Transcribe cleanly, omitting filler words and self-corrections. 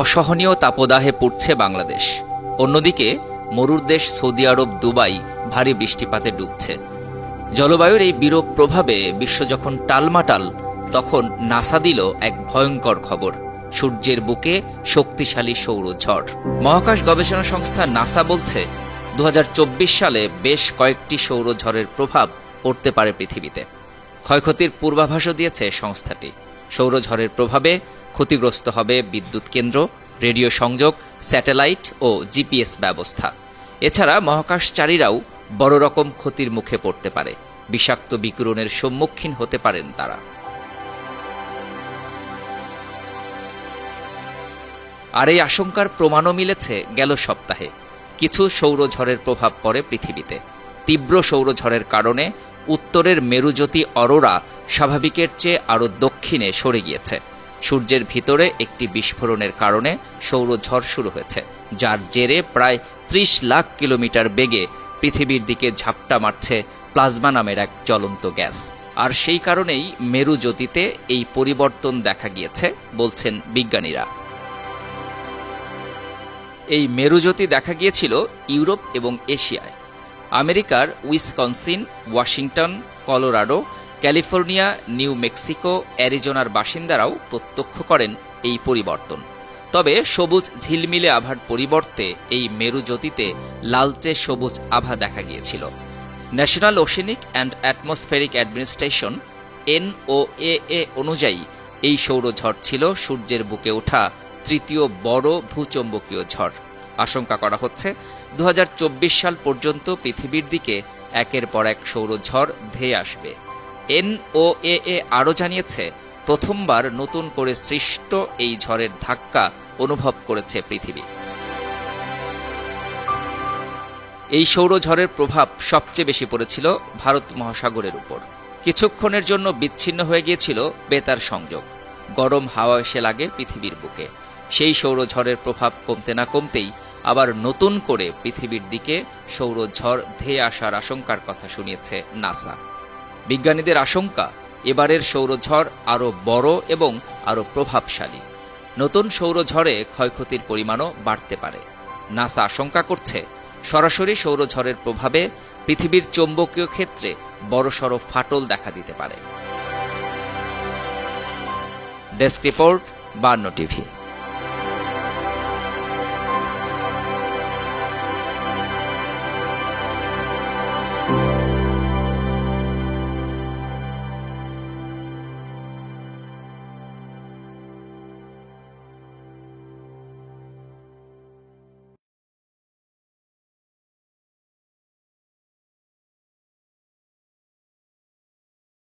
অসহনীয় তাপদাহে পুড়ছে বাংলাদেশ। অন্যদিকে মরুর দেশ সৌদি আরব, দুবাই ভারী বৃষ্টিপাতে ডুবছে। জলবায়ুর এই বিরূপ প্রভাবে বিশ্ব যখন টালমাটাল, তখন নাসা দিল এক ভয়ঙ্কর খবর। সূর্যের বুকে শক্তিশালী সৌরঝড়। মহাকাশ গবেষণা সংস্থা নাসা বলছে 2024 সালে বেশ কয়েকটি সৌরঝড়ের প্রভাব পড়তে পারে পৃথিবীতে। ক্ষয়ক্ষতির পূর্বাভাসও দিয়েছে সংস্থাটি। সৌরঝড়ের প্রভাবে ক্ষতিগ্রস্ত হবে বিদ্যুৎ কেন্দ্র, রেডিও সংযোগ, স্যাটেলাইট ও জিপিএস ব্যবস্থা। এছাড়া মহাকাশচারীরাও বড় রকম ক্ষতির মুখে পড়তে পারে। বিষাক্ত বিকিরণের সম্মুখীন হতে পারেন তারা। আর এই আশঙ্কার প্রমাণও মিলেছে গেল সপ্তাহে। কিছু সৌরঝড়ের প্রভাব পড়ে পৃথিবীতে। তীব্র সৌরঝড়ের কারণে উত্তরের মেরুজ্যোতি অরোরা স্বাভাবিকের চেয়ে আরও দক্ষিণে সরে গিয়েছে। সূর্যের ভিতরে একটি বিস্ফোরণের কারণে সৌরঝড় শুরু হয়েছে, যার জেরে প্রায় 30 লাখ কিলোমিটার বেগে পৃথিবীর দিকে ঝাপটা মারছে প্লাজমা নামের এক জ্বলন্ত গ্যাস। আর সেই কারণেই মেরুজ্যোতিতে এই পরিবর্তন দেখা গিয়েছে বলছেন বিজ্ঞানীরা। এই মেরুজ্যোতি দেখা গিয়েছিল ইউরোপ এবং এশিয়ায়। আমেরিকার Wisconsin, Washington, Colorado, California, New Mexico, অ্যারিজোনার বাসিন্দারাও প্রত্যক্ষ করেন এই পরিবর্তন। তবে সবুজ ঝিলমিলে আভার পরিবর্তে এই মেরুজ্যোতিতে লালচে সবুজ আভা দেখা গিয়েছিল। National oceanic and atmospheric administration NOAA অনুযায়ী এই সৌরঝড় ছিল সূর্যের বুকে ওঠা তৃতীয় বড় ভূচৌম্বকীয় ঝড়। আশঙ্কা করা হচ্ছে 2024 সাল পর্যন্ত পৃথিবীর দিকে একের পর এক সৌরঝড় ধেয়ে আসবে। NOAA আরও জানিয়েছে, প্রথমবার নতুন করে সৃষ্ট এই ঝড়ের ধাক্কা অনুভব করেছে পৃথিবী। এই সৌরঝড়ের প্রভাব সবচেয়ে বেশি পড়েছিল ভারত মহাসাগরের উপর। কিছুক্ষণের জন্য বিচ্ছিন্ন হয়ে গিয়েছিল বেতার সংযোগ। গরম হাওয়া এসে লাগে পৃথিবীর বুকে। সেই সৌরঝড়ের প্রভাব কমতে না কমতেই আবার নতুন করে পৃথিবীর দিকে সৌরঝড় ধেয়ে আসার আশঙ্কার কথা শুনিয়েছে নাসা। বিজ্ঞানীদের আশঙ্কা, এবারের সৌরঝড় আরও বড় এবং আরও প্রভাবশালী। নতুন সৌরঝড়ে ক্ষয়ক্ষতির পরিমাণও বাড়তে পারে। নাসা আশঙ্কা করছে, সরাসরি সৌরঝড়ের প্রভাবে পৃথিবীর চৌম্বকীয় ক্ষেত্রে বড়সড় ফাটল দেখা দিতে পারে। Desk report, 52 TV.